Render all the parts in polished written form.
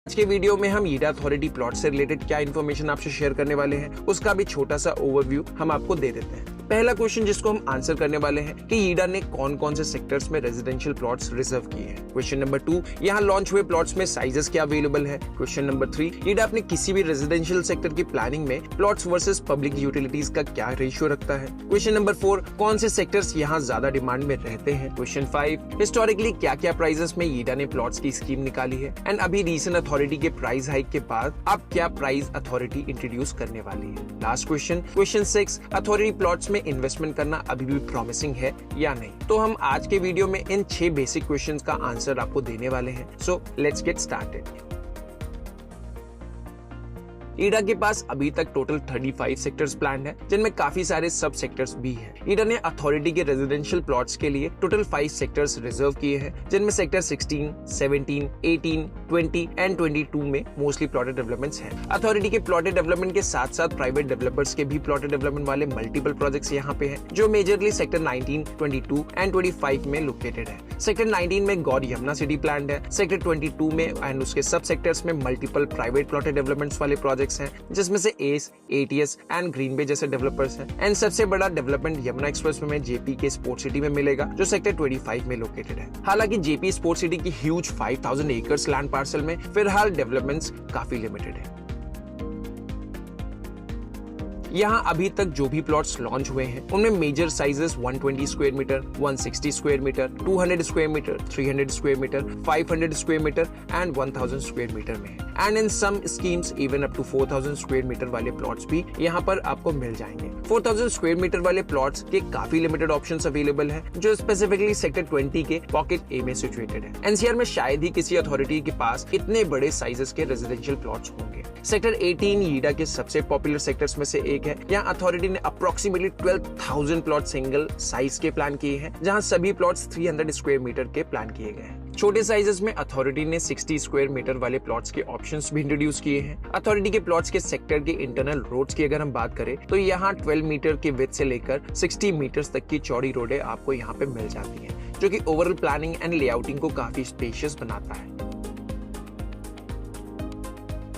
आज के वीडियो में हम ईडा अथॉरिटी प्लॉट से रिलेटेड क्या इन्फॉर्मेशन आपसे शेयर करने वाले हैं, उसका भी छोटा सा ओवरव्यू हम आपको दे देते हैं। पहला क्वेश्चन जिसको हम आंसर करने वाले हैं कि ईडा ने कौन कौन से सेक्टर्स में रेजिडेंशियल प्लॉट्स रिजर्व किए हैं। क्वेश्चन नंबर 2, यहाँ लॉन्च हुए प्लॉट्स में साइजेस क्या अवेलेबल है। क्वेश्चन नंबर 3, ईडा अपने किसी भी रेजिडेंशियल सेक्टर की प्लानिंग में प्लॉट्स वर्सेस पब्लिक यूटिलिटीज का क्या रेशियो रखता है। क्वेश्चन नंबर 4, कौन से सेक्टर्स यहाँ ज्यादा डिमांड में रहते हैं। क्वेश्चन 5, हिस्टोरिकली क्या क्या प्राइजेस में ईडा ने प्लॉट्स की स्कीम निकाली है एंड अभी रीसेंट अथॉरिटी के प्राइस हाइक के बाद अब क्या प्राइस अथॉरिटी इंट्रोड्यूस करने वाली है। Last question, question 6, authority plots में इन्वेस्टमेंट करना अभी भी प्रॉमिसिंग है या नहीं। तो हम आज के वीडियो में इन 6 बेसिक क्वेश्चंस का आंसर आपको देने वाले हैं। So let's get started. ईडा के पास अभी तक टोटल 35 सेक्टर्स प्लान्ड है, जिनमें काफी सारे सब सेक्टर्स भी हैं। ईडा ने अथॉरिटी के रेजिडेंशियल प्लॉट्स के लिए टोटल 5 सेक्टर्स रिजर्व किए हैं, जिनमें सेक्टर 16, 17, 18, 20 एंड 22 में मोस्टली प्लॉटेड डेवलपमेंट्स हैं। अथॉरिटी के प्लॉटेड डेवलपमेंट के साथ साथ प्राइवेट डेवलपर्स के भी प्लॉटेड डेवलपमेंट वाले मल्टीपल प्रोजेक्ट्स यहाँ पे हैं, जो मेजरली सेक्टर 19, 22 एंड 25 में लोकेटेड है। सेक्टर 19 में गौर यमुना सिटी प्लान्ड है। सेक्टर 22 में एंड उसके सब सेक्टर्स में मल्टीपल प्राइवेट प्लॉटेड डेवलपमेंट्स वाले प्रोजेक्ट्स हैं, जिसमें से एस, एटीएस एंड ग्रीन बे जैसे डेवलपर्स हैं। एंड सबसे बड़ा डेवलपमेंट यमुना एक्सप्रेसवे में जेपी के स्पोर्ट सिटी में मिलेगा, जो सेक्टर 25 में लोकेटेड है। हालांकि जेपी स्पोर्ट सिटी की ह्यूज 5000 एकर्स लैंड पार्सल में फिलहाल डेवलपमेंट्स काफी लिमिटेड है। यहाँ अभी तक जो भी प्लॉट्स लॉन्च हुए हैं उनमें major sizes 120 square metre, 160 square metre, 200 square metre, 300 square metre, 500 square metre and 1000 square metre में है। And in some schemes even up to 4000 square metre वाले प्लॉट्स भी यहाँ पर आपको मिल जाएंगे। 4000 स्क्वायर मीटर वाले प्लॉट्स के काफी लिमिटेड ऑप्शंस अवेलेबल हैं, जो स्पेसिफिकली सेक्टर 20 के पॉकेट ए में सिचुएटेड है। एनसीआर में शायद ही किसी अथॉरिटी के पास इतने बड़े साइजेस के रेजिडेंशियल प्लॉट्स होंगे। सेक्टर 18 ईडा के सबसे पॉपुलर सेक्टर्स में से एक है। यहाँ अथॉरिटी ने अप्रोक्सीमेटली 12,000 प्लॉट सिंगल साइज के प्लान किए हैं, जहाँ सभी प्लॉट्स 300 स्क्वायर मीटर के प्लान किए गए हैं। छोटे साइजेस में अथॉरिटी ने 60 स्क्वायर मीटर वाले प्लॉट्स के ऑप्शंस भी इंट्रोड्यूस किए हैं। अथॉरिटी के प्लॉट्स के सेक्टर के इंटरनल रोड्स की अगर हम बात करें तो यहाँ 12 मीटर के विड्थ से लेकर 60 मीटर्स तक की चौड़ी रोडें आपको यहाँ पे मिल जाती हैं, जो कि ओवरऑल प्लानिंग एंड लेआउटिंग को काफी स्पेशियस बनाता है।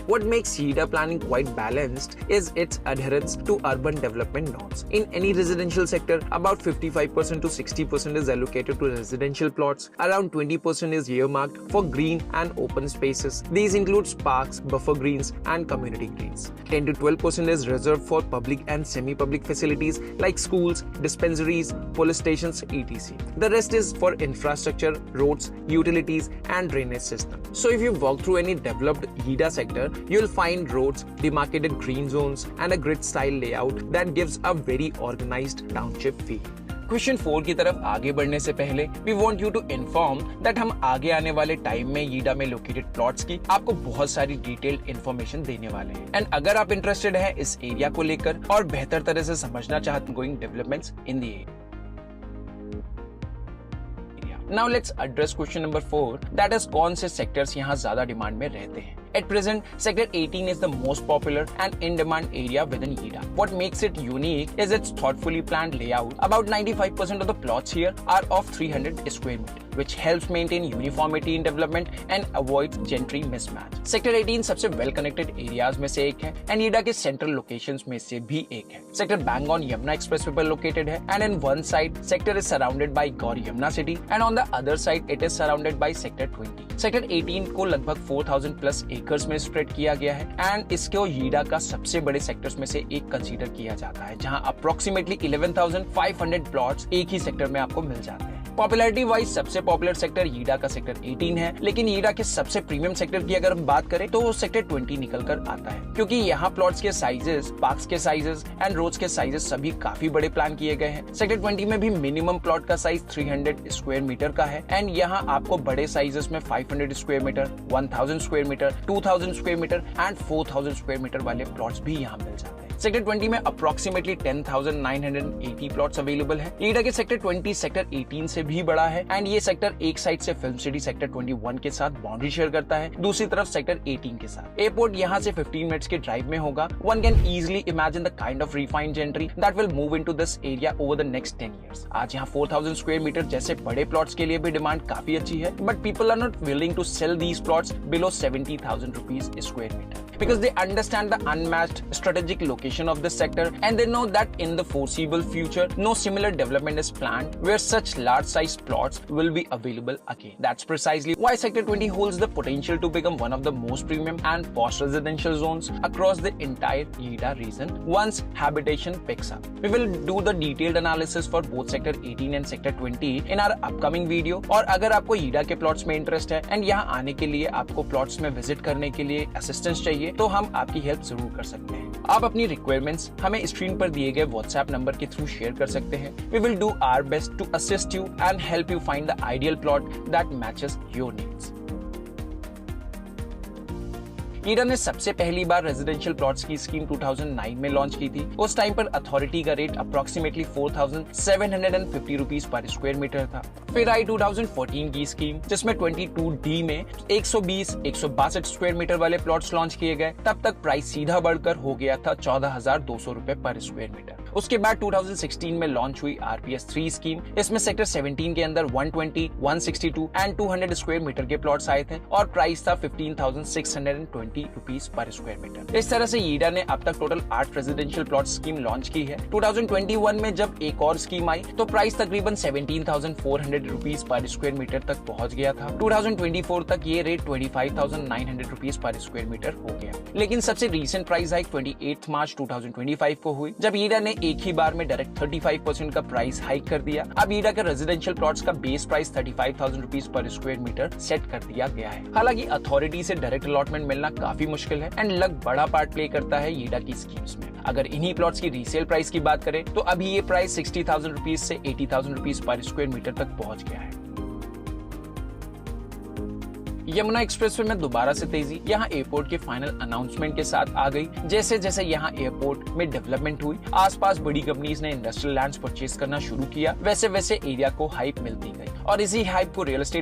What makes Ida planning quite balanced is its adherence to urban development norms. In any residential sector, about 55% to 60% is allocated to residential plots. Around 20% is earmarked for green and open spaces. These include parks, buffer greens, and community greens. 10 to 12% is reserved for public and semi-public facilities like schools, dispensaries, police stations, etc. The rest is for infrastructure, roads, utilities, and drainage system. So if you walk through any developed Ida sector, you'll find roads, demarcated green zones, and a grid-style layout that gives a very organized township feel. Question 4 की तरफ आगे बढ़ने से पहले we want you to inform that हम आगे आने वाले टाइम में ईडा में लोकेटेड प्लॉट्स की आपको बहुत सारी डिटेल्ड इन्फॉर्मेशन देने वाले हैं। एंड अगर आप इंटरेस्टेड हैं इस एरिया को लेकर और बेहतर तरह से समझना चाहते हैं going developments in the area. Now let's address question number 4, that is कौन से सेक्टर्स यहाँ ज्यादा डिमांड में रहते हैं। At present, sector 18 is the most popular and in-demand area within Ida. What makes it unique is its thoughtfully planned layout. About 95% of the plots here are of 300 square meter, which helps maintain uniformity in development and avoids gentry mismatch. Sector 18 सबसे well-connected areas में से एक है and Ida के central locations में से भी एक है. Sector Bangon Yamuna Expressway पर located है and in one side sector is surrounded by Gaur Yamuna City and on the other side it is surrounded by sector 20. Sector 18 को लगभग 4000 प्लस एकर्स में स्प्रेड किया गया है एंड इसको ईडा का सबसे बड़े सेक्टर्स में से एक कंसीडर किया जाता है, जहां अप्रोक्सीमेटली 11,500 प्लॉट्स एक ही सेक्टर में आपको मिल जाते हैं। पॉपुलैरिटी वाइज सबसे पॉपुलर सेक्टर ईडा का सेक्टर 18 है, लेकिन ईडा के सबसे प्रीमियम सेक्टर की अगर हम बात करें तो वो सेक्टर 20 निकल कर आता है, क्योंकि यहाँ प्लॉट्स के साइजेस, पार्क्स के साइजेस एंड रोड्स के साइजेस सभी काफी बड़े प्लान किए गए हैं। सेक्टर 20 में भी मिनिमम प्लॉट का साइज 300 स्क्वायर मीटर का है एंड यहाँ आपको बड़े साइजेस में 500 square metre, 1000 square metre, 2000 square metre and 4000 square metre वाले प्लॉट्स भी यहाँ मिल जाते हैं। सेक्टर 20 में अप्रोक्सीमेटली 10,980 प्लॉट्स अवेलेबल है। ईडा के सेक्टर 20 सेक्टर 18 से भी बड़ा है एंड ये सेक्टर एक साइड से फिल्म सिटी सेक्टर 21 के साथ बाउंड्री शेयर करता है, दूसरी तरफ सेक्टर 18 के साथ। एयरपोर्ट यहाँ से 15 मिनट्स के ड्राइव में होगा। One can easily imagine the kind of refined gentry that will move into this area over the next 10 years। आज यहाँ 4,000 स्क्वायर मीटर जैसे बड़े प्लॉट्स के लिए भी डिमांड काफी अच्छी है, but people are not willing to sell these plots below 70,000 rupees square metre because they understand the unmatched strategic location of this sector and they know that in the foreseeable future no similar development is planned where such large sized plots will be available again. That's precisely why sector 20 holds the potential to become one of the most premium and posh residential zones across the entire Yeida region once habitation picks up. We will do the detailed analysis for both sector 18 and sector 20 in our upcoming video। और अगर आपको ईडा के plots में interest है and यहाँ आने के लिए आपको प्लॉट्स में विजिट करने के लिए असिस्टेंस चाहिए तो हम आपकी हेल्प जरूर कर सकते हैं। आप अपनी रिक्वायरमेंट्स हमें स्क्रीन पर दिए गए व्हाट्सएप नंबर के थ्रू शेयर कर सकते हैं। We will do our best to assist you and help you find the ideal plot that matches your needs. ईडा ने सबसे पहली बार रेजिडेंशियल प्लॉट्स की स्कीम 2009 में लॉन्च की थी। उस टाइम पर अथॉरिटी का rate approximately 4,750 rupees per square metre था। फिर आई 2014 की स्कीम जिसमें 22D में 120-162 स्क्वायर मीटर वाले प्लॉट्स लॉन्च किए गए। तब तक प्राइस सीधा बढ़कर हो गया था 14,200 रुपए पर स्क्वायर मीटर। उसके बाद 2016 में लॉन्च हुई RPS 3 स्कीम। इसमें सेक्टर 17 के अंदर 120, 162 एंड 200 स्क्वायर मीटर के प्लॉट्स आए थे और प्राइस था 15,620 रुपीज पर स्क्वायर मीटर। इस तरह से ईडा ने अब तक total 8 residential plot scheme launch की है। 2021 में जब एक और स्कीम आई तो प्राइस तकरीबन 17,400 रुपीज पर स्क्वायर मीटर तक पहुंच गया था। 2024 तक ये rate 25,900 rupees per square metre हो गया। लेकिन सबसे रीसेंट प्राइस हाइक 28 मार्च 2025 को हुई जब ईडा ने एक ही बार में डायरेक्ट 35% का प्राइस हाइक कर दिया। अब ईडा के रेजिडेंशियल प्लॉट्स का base price 35,000 rupees per square metre set कर दिया गया है। हालांकि अथॉरिटी से डायरेक्ट अलॉटमेंट मिलना काफी मुश्किल है एंड लग बड़ा पार्ट प्ले करता है ईडा की स्कीम्स में। अगर इन्हीं प्लॉट्स की रीसेल प्राइस की बात करें तो अभी ये प्राइस 60,000 रुपीज से 80,000 रुपीज पर स्क्वायर मीटर तक पहुंच गया है। यमुना एक्सप्रेसवे में दोबारा से तेजी यहाँ एयरपोर्ट के फाइनल अनाउंसमेंट के साथ आ गई। जैसे जैसे यहाँ एयरपोर्ट में डेवलपमेंट हुई, आसपास बड़ी कंपनीज ने इंडस्ट्रियल लैंड्स परचेज करना शुरू किया, वैसे वैसे एरिया को हाइप मिलती गई और इसी हाइप को रियल एस्टेट